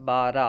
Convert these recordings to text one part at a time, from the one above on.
12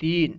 3,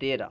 13,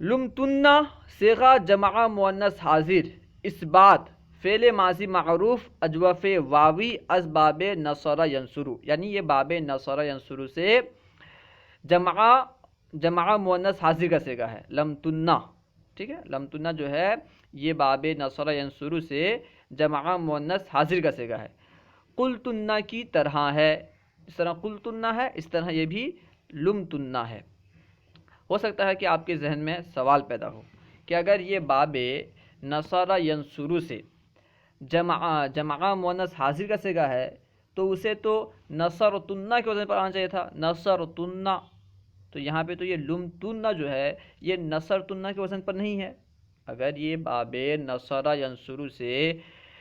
لمتن صیغہ جمع مؤنث حاضر، اثبات فعل ماضی معروف اجوف واوی از باب نصر ینصر، یعنی یہ باب نصر ینصر سے جمع مؤنث حاضر کا صیغہ ہے لمتن، ٹھیک ہے، لمتن جو ہے یہ باب نصر ینصر سے جمع مؤنث حاضر کا صیغہ ہے۔ قلتن کی طرح ہے، اس طرح قلتن ہے اس طرح یہ بھی لمتن ہے۔ ہو سکتا ہے کہ آپ کے ذہن میں سوال پیدا ہو کہ اگر یہ باب نصر ینصر سے جمع مؤنث حاضر کا صیغہ ہے تو اسے تو نصرتن کے وزن پر آنا چاہیے تھا، نصرتن، تو یہاں پہ تو یہ لمتن جو ہے یہ نصرتن کے وزن پر نہیں ہے۔ اگر یہ باب نصر ینصر سے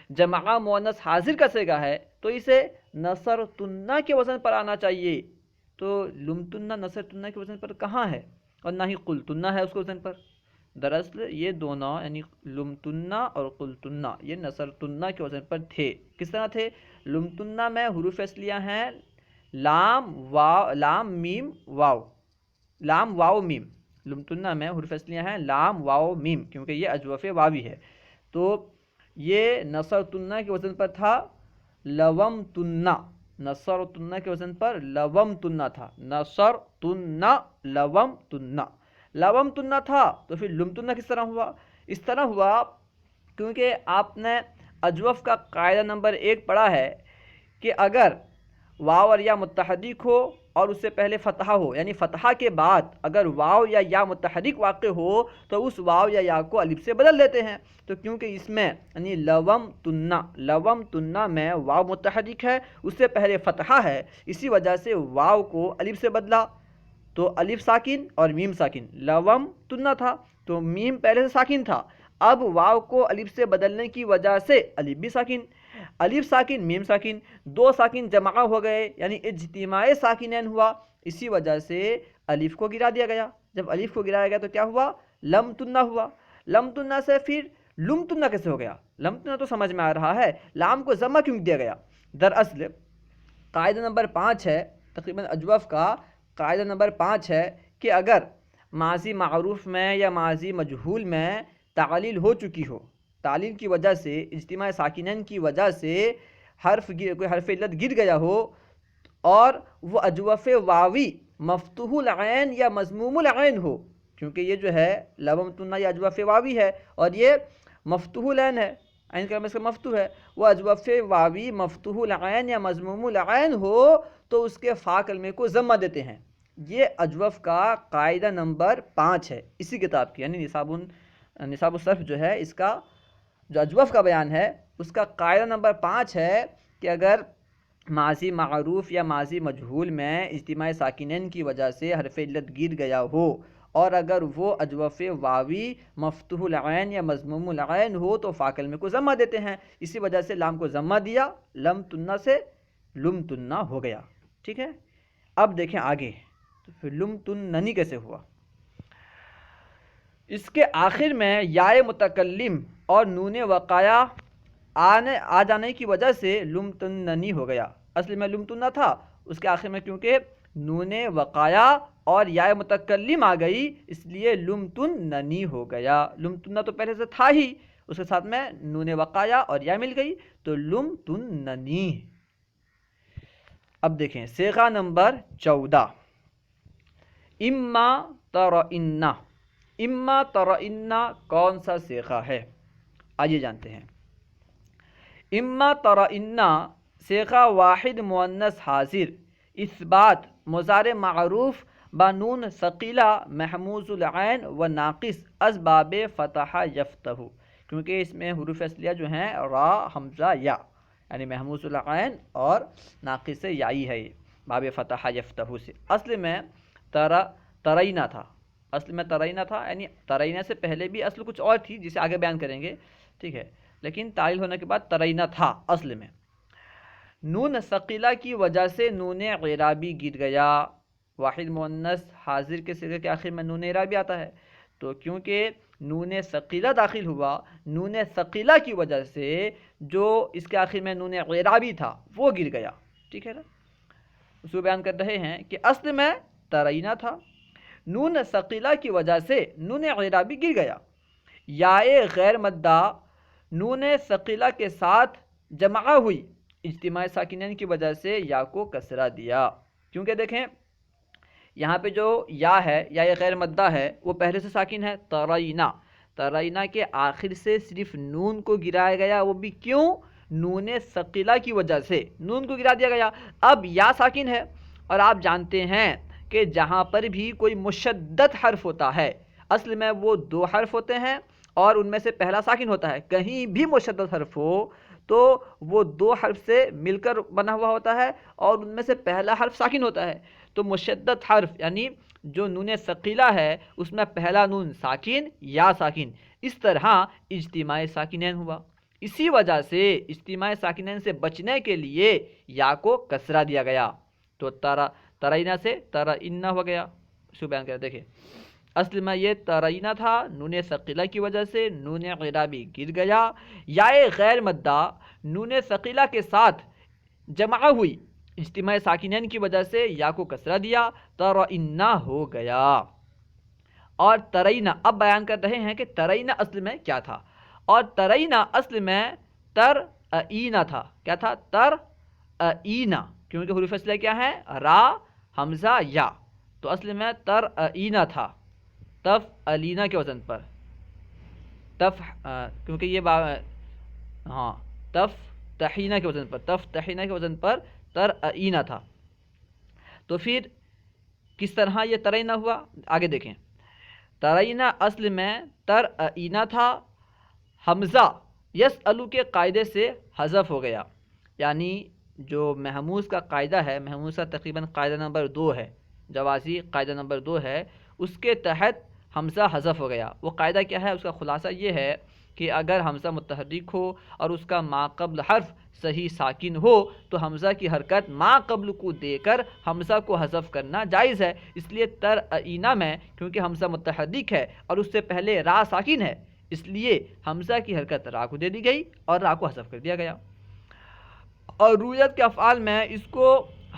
جمع مؤنث حاضر کا صیغہ ہے تو اسے نصرتن کے وزن پر آنا چاہیے، تو لمتن نصرتن کے وزن پر کہاں ہے، اور نہ ہی قلتن ہے اس کے وزن پر۔ دراصل یہ دونوں یعنی لمتن اور قلتن یہ نصرتن کے وزن پر تھے۔ کس طرح تھے؟ لمتن میں حروف اصلیہ ہیں لام میم واو، لام واو میم، لمتن میں حروف اصلیہ ہیں لام واو میم، کیونکہ یہ اجوف واوی ہے، تو یہ نصرتن کے وزن پر تھا لومتن، نصرتن کے وزن پر لومتن تھا، نصرتن لومتن، لومتن تھا، تو پھر لمتن کس طرح ہوا؟ اس طرح ہوا کیونکہ آپ نے اجوف کا قاعدہ نمبر 1 پڑھا ہے کہ اگر واو اور یا متحرک ہو اور اس سے پہلے فتحہ ہو، یعنی فتحہ کے بعد اگر واو یا متحرک واقع ہو تو اس واو یا کو الف سے بدل دیتے ہیں، تو کیونکہ اس میں یعنی لومتن میں واو متحرک ہے، اس سے پہلے فتحہ ہے، اسی وجہ سے واو کو الف سے بدلا، تو الف ساکن اور میم ساکن، لومتن تھا تو میم پہلے سے ساکن تھا، اب واو کو الف سے بدلنے کی وجہ سے الف بھی ساکن، الف ساکن میم ساکن، دو ساکن جمع ہو گئے یعنی اجتماع ساکنین ہوا، اسی وجہ سے الف کو گرا دیا گیا۔ جب الف کو گرایا گیا تو کیا ہوا؟ لمتن ہوا۔ لمتن سے پھر لمتن کیسے ہو گیا؟ لمتن تو سمجھ میں آ رہا ہے، لام کو ضمہ کیوں دیا گیا؟ دراصل قاعدہ نمبر 5 ہے، تقریباً اجوف کا قاعدہ نمبر 5 ہے کہ اگر ماضی معروف میں یا ماضی مجہول میں تعلیل ہو چکی ہو، تعلیل کی وجہ سے اجتماع ساکنین کی وجہ سے کوئی حرف علت گر گیا ہو اور وہ اجوف واوی مفتوح العین یا مضموم العین ہو، کیونکہ یہ جو ہے لومتن یہ اجوف واوی ہے اور یہ مفتوح العین ہے، عین کا مطلب مفتوح ہے، وہ اجوف واوی مفتوح العین یا مضموم العین ہو تو اس کے فا کلمے کو ضمہ دیتے ہیں۔ یہ اجوف کا قاعدہ نمبر 5 ہے اسی کتاب کی، یعنی نصاب الصرف جو ہے اس کا جو اجوف کا بیان ہے اس کا قاعدہ نمبر 5 ہے کہ اگر ماضی معروف یا ماضی مجہول میں اجتماع ساکنین کی وجہ سے حرف علت گر گیا ہو اور اگر وہ اجوف واوی مفتوح العین یا مضموم العین ہو تو فا کلمے کو ضمہ دیتے ہیں، اسی وجہ سے لام کو ضمہ دیا، لمتن سے لمتن ہو گیا، ٹھیک ہے۔ اب دیکھیں آگے، تو پھر لمتننی کیسے ہوا؟ اس کے آخر میں یائے متکلم اور نون وقایا آ جانے کی وجہ سے لمتننی ہو گیا۔ اصل میں لمتنہ تھا، اس کے آخر میں کیونکہ نون وقایا اور یائے متکلم آ گئی اس لیے لمتننی ہو گیا۔ لمتنہ تو پہلے سے تھا ہی، اس کے ساتھ میں نون وقایا اور یا مل گئی تو لمتننی۔ اب دیکھیں صیغہ نمبر 14، اما ترئن۔ اما ترئن کون سا صیغہ ہے؟ آئیے جانتے ہیں۔ اما ترئن صیغہ واحد مؤنث حاضر، اثبات مضارع معروف بنون ثقیلہ محموز العین و ناقص از باب فتح یفتح، کیونکہ اس میں حروف اصلیہ جو ہیں را حمزہ یا، یعنی محموز العین اور ناقص یائی ہے، یہ باب فتح یفتح سے۔ اصل میں ترئینہ تھا، اصل میں ترئینہ تھا، یعنی ترئینہ سے پہلے بھی اصل کچھ اور تھی جسے آگے بیان کریں گے، ٹھیک ہے، لیکن تعلیل ہونے کے بعد ترئینہ تھا اصل میں۔ نون ثقیلہ کی وجہ سے نون اعرابی گر گیا، واحد مؤنث حاضر کے صیغے کے آخر میں نون اعرابی آتا ہے، تو کیونکہ نون ثقیلہ داخل ہوا، نون ثقیلہ کی وجہ سے جو اس کے آخر میں نون اعرابی تھا وہ گر گیا، ٹھیک ہے نا۔ اس کو بیان کر رہے ہیں کہ اصل میں ترئینہ تھا، نون ثقیلہ کی وجہ سے نون اعرابی گر گیا. یائے غیر مدہ نون ثقیلہ کے ساتھ جمع ہوئی، اجتماع ساکنین کی وجہ سے یا کو کسرہ دیا. کیونکہ دیکھیں یہاں پہ جو یا ہے یا یہ غیر مدہ ہے وہ پہلے سے ساکن ہے. ترائنا، ترائنا کے آخر سے صرف نون کو گرایا گیا، وہ بھی کیوں؟ نون ثقیلہ کی وجہ سے نون کو گرا دیا گیا. اب یا ساکن ہے، اور آپ جانتے ہیں کہ جہاں پر بھی کوئی مشدد حرف ہوتا ہے اصل میں وہ دو حرف ہوتے ہیں اور ان میں سے پہلا ساکن ہوتا ہے. کہیں بھی مشدد حرف ہو تو وہ دو حرف سے مل کر بنا ہوا ہوتا ہے اور ان میں سے پہلا حرف ساکن ہوتا ہے. تو مشدد حرف یعنی جو نون ثقیلہ ہے اس میں پہلا نون ساکن یا ساکن، اس طرح اجتماع ساکنین ہوا. اسی وجہ سے اجتماع ساکنین سے بچنے کے لیے یا کو کسرہ دیا گیا. تو ترائنا سے ترائنا ہو گیا. اس کو بیان کر دیکھیں اصل میں یہ ترائنا تھا، نون ثقیلہ کی وجہ سے نون اعرابی گر گیا. یا غیر مدہ نون ثقیلہ کے ساتھ جمع ہوئی، اجتماع ساکنین کی وجہ سے یا کو کسرہ دیا، ترائنا ہو گیا. اور ترائنا اب بیان کر رہے ہیں کہ ترائنا اصل میں کیا تھا. اور ترائنا اصل میں ترائنا تھا. کیا تھا؟ ترائنا، کیونکہ حروف اصلیہ کیا ہے؟ را، حمزہ، یا. تو اصل میں ترائنا تھا تفعلینا کے وزن پر. کیونکہ یہ تفتحینا کے وزن پر، تفتحینا کے وزن پر ترائنا تھا. تو پھر کس طرح یہ ترائنا ہوا آگے دیکھیں. ترائنا اصل میں ترائنا تھا، حمزہ یسألو کے قاعدے سے حذف ہو گیا. یعنی جو محموز کا قاعدہ ہے، محموز کا تقریباً قاعدہ نمبر 2 ہے، جوازی قاعدہ نمبر 2 ہے، اس کے تحت حمزہ حذف ہو گیا. وہ قاعدہ کیا ہے؟ اس کا خلاصہ یہ ہے کہ اگر حمزہ متحرک ہو اور اس کا ما قبل حرف صحیح ساکن ہو تو حمزہ کی حرکت ما قبل کو دے کر حمزہ کو حذف کرنا جائز ہے. اس لیے ترائنا میں کیونکہ حمزہ متحرک ہے اور اس سے پہلے را ساکن ہے، اس لیے حمزہ کی حرکت را کو دے دی گئی اور را کو حذف کر دیا گیا. اور رویت کے افعال میں اس کو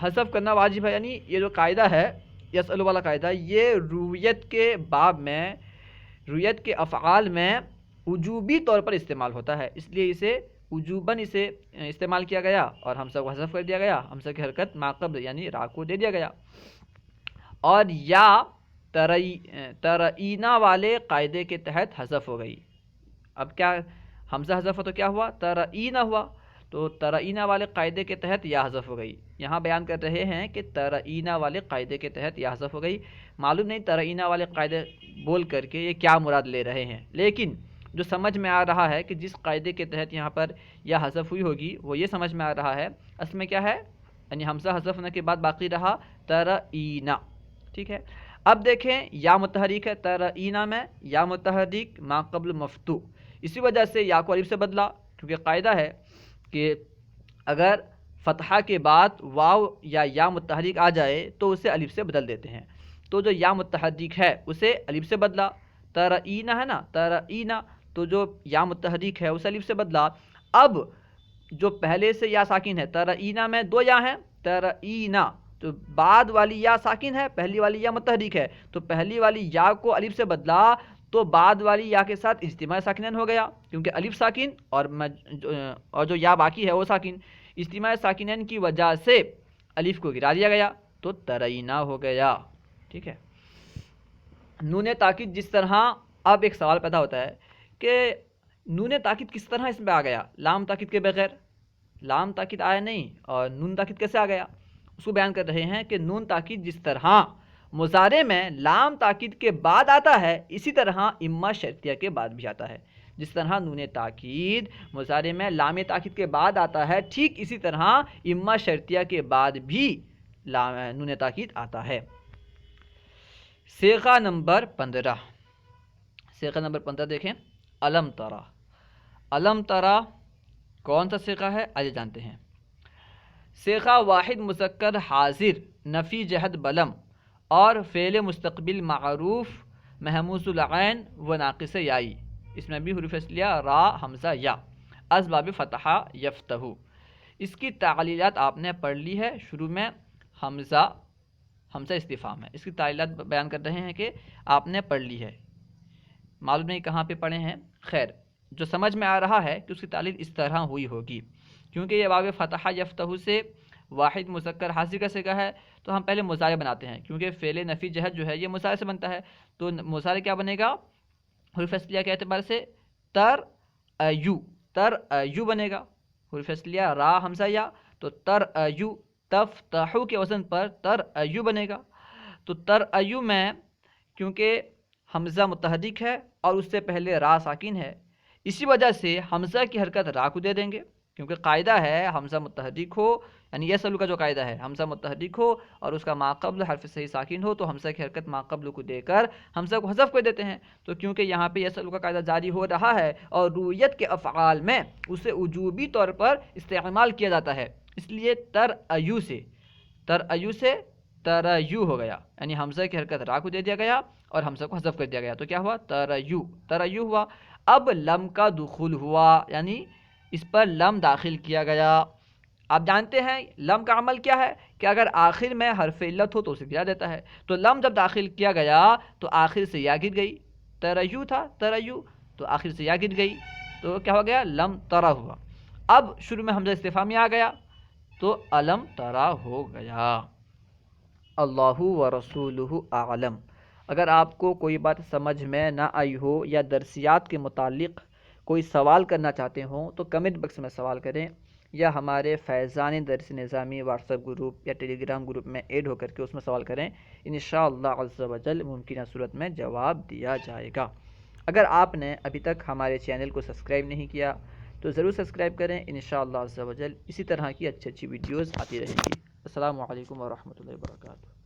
حذف کرنا واجب ہے. یعنی یہ جو قاعدہ ہے یسألو والا قاعدہ، یہ رویت کے باب میں، رویت کے افعال میں وجوبی طور پر استعمال ہوتا ہے، اس لیے اسے وجوباً اسے استعمال کیا گیا اور حمزہ کو حذف کر دیا گیا. حمزہ کی حرکت ما قبل یعنی را کو دے دیا گیا. اور یا ترائنا والے قاعدے کے تحت حذف ہو گئی. اب کیا حمزہ حذف ہو تو کیا ہوا؟ ترائنا ہوا. تو ترائنا والے قاعدے کے تحت یا حذف ہو گئی. یہاں بیان کر رہے ہیں کہ ترائنا والے قاعدے کے تحت یا حذف ہو گئی. معلوم نہیں ترائنا والے قاعدے بول کر کے یہ کیا مراد لے رہے ہیں، لیکن جو سمجھ میں آ رہا ہے کہ جس قاعدے کے تحت یہاں پر یا حذف ہوئی ہوگی وہ یہ سمجھ میں آ رہا ہے اصل میں کیا ہے، یعنی حمزہ حذف ہونے کے بعد باقی رہا ترائنا. ٹھیک ہے. اب دیکھیں یا متحرک ہے ترائنا میں، یا متحرک ما قبل مفتوح، اسی وجہ سے یا کو الف سے بدلا. کیونکہ قاعدہ ہے کہ اگر فتحہ کے بعد واو یا متحرک آ جائے تو اسے الف سے بدل دیتے ہیں. تو جو یا متحرک ہے اسے الف سے بدلا. ترائنا ہے نا، ترائنا، تو جو یا متحرک ہے اسے الف سے بدلا. اب جو پہلے سے یا ساکن ہے، ترائنا میں 2 یا ہیں، ترائنا تو بعد والی یا ساکن ہے، پہلی والی یا متحرک ہے، تو پہلی والی یا کو الف سے بدلا تو بعد والی یا کے ساتھ اجتماع ساکنین ہو گیا، کیونکہ الف ساکن اور جو یا باقی ہے وہ ساکن. اجتماع ساکنین کی وجہ سے الف کو گرا دیا گیا تو ترائنا ہو گیا. ٹھیک ہے. نون تاکید جس طرح، اب ایک سوال پیدا ہوتا ہے کہ نون تاکید کس طرح اس میں آ گیا؟ لام تاکید کے بغیر لام تاکید آیا نہیں اور نون تاکید کیسے آ گیا؟ اس کو بیان کر رہے ہیں کہ نون تاکید جس طرح مضارع میں لام تاکید کے بعد آتا ہے اسی طرح اما شرطیہ کے بعد بھی آتا ہے. جس طرح نون تاکید مضارع میں لام تاکید کے بعد آتا ہے، ٹھیک اسی طرح اما شرطیہ کے بعد بھی نون تاکید آتا ہے. صیغہ نمبر 15. صیغہ نمبر 15 دیکھیں. علم ترا. علم ترا کون سا صیغہ ہے؟ آئیے جانتے ہیں. صیغہ واحد مذکر حاضر نفی جہد بلم اور فعل مستقبل معروف محموز العین و ناقص یائی. اس میں بھی حروف اصلیہ را، حمزہ، یا اسباب فتحہ یفتح. اس کی تعلیلات آپ نے پڑھ لی ہے. شروع میں حمزہ حمزہ استفہام ہے، اس کی تعلیلات بیان کر رہے ہیں کہ آپ نے پڑھ لی ہے، معلوم نہیں کہاں پہ پڑھے ہیں، خیر جو سمجھ میں آ رہا ہے کہ اس کی تعلیل اس طرح ہوئی ہوگی، کیونکہ یہ واو فتح یفتح سے واحد مذکر حاضر کا صیغہ ہے تو ہم پہلے مضارع بناتے ہیں، کیونکہ فعل نفی جہت جو ہے یہ مضارع سے بنتا ہے، تو مضارع کیا بنے گا؟ حروف اصلیہ کے اعتبار سے تر ایو بنے گا، حروف اصلیہ را حمزہ یا، تو تر ایو، تفتحو کے وزن پر تر ایو بنے گا، تو تر ایو میں کیونکہ حمزہ متحرک ہے اور اس سے پہلے را ساکن ہے، اسی وجہ سے حمزہ کی حرکت را کو دے دیں گے، کیونکہ قاعدہ ہے حمزہ متحرک ہو، یعنی یہ سلو کا جو قاعدہ ہے حمزہ متحرک ہو اور اس کا ماقبل حرف صحیح ساکن ہو تو حمزہ کی حرکت ماقبل کو دے کر حمزہ کو حذف کر دیتے ہیں، تو کیونکہ یہاں پہ یہ سلو کا قاعدہ جاری ہو رہا ہے اور رویت کے افعال میں اسے وجوبی طور پر استعمال کیا جاتا ہے، اس لیے تر ایو سے ترایو ہو گیا، یعنی حمزہ کی حرکت را کو دے دیا گیا اور حمزہ کو حذف کر دیا گیا، تو کیا ہوا؟ ترایو ہوا۔ اب لم کا دخول ہوا، یعنی اس پر لم داخل کیا گیا۔ آپ جانتے ہیں لم کا عمل کیا ہے کہ اگر آخر میں حرف علت ہو تو اسے گرا دیتا ہے، تو لم جب داخل کیا گیا تو آخر سے یا گر گئی، ترایو تھا ترایو، تو آخر سے یا گر گئی تو کیا ہو گیا؟ لم ترا ہوا۔ اب شروع میں حمزہ استفہامی آ گیا تو الم ترا ہو گیا۔ اللہ و رسولہ اعلم۔ اگر آپ کو کوئی بات سمجھ میں نہ آئی ہو یا درسیات کے متعلق کوئی سوال کرنا چاہتے ہوں تو کمنٹ باکس میں سوال کریں یا ہمارے فیضان درس نظامی واٹس ایپ گروپ یا ٹیلی گرام گروپ میں ایڈ ہو کر کے اس میں سوال کریں، انشاءاللہ عز و جل ممکنہ صورت میں جواب دیا جائے گا۔ اگر آپ نے ابھی تک ہمارے چینل کو سبسکرائب نہیں کیا تو ضرور سبسکرائب کریں، انشاءاللہ عز و جل اسی طرح کی اچھی ویڈیوز آتی رہیں گی۔ السلام علیکم ورحمۃ اللہ وبرکاتہ۔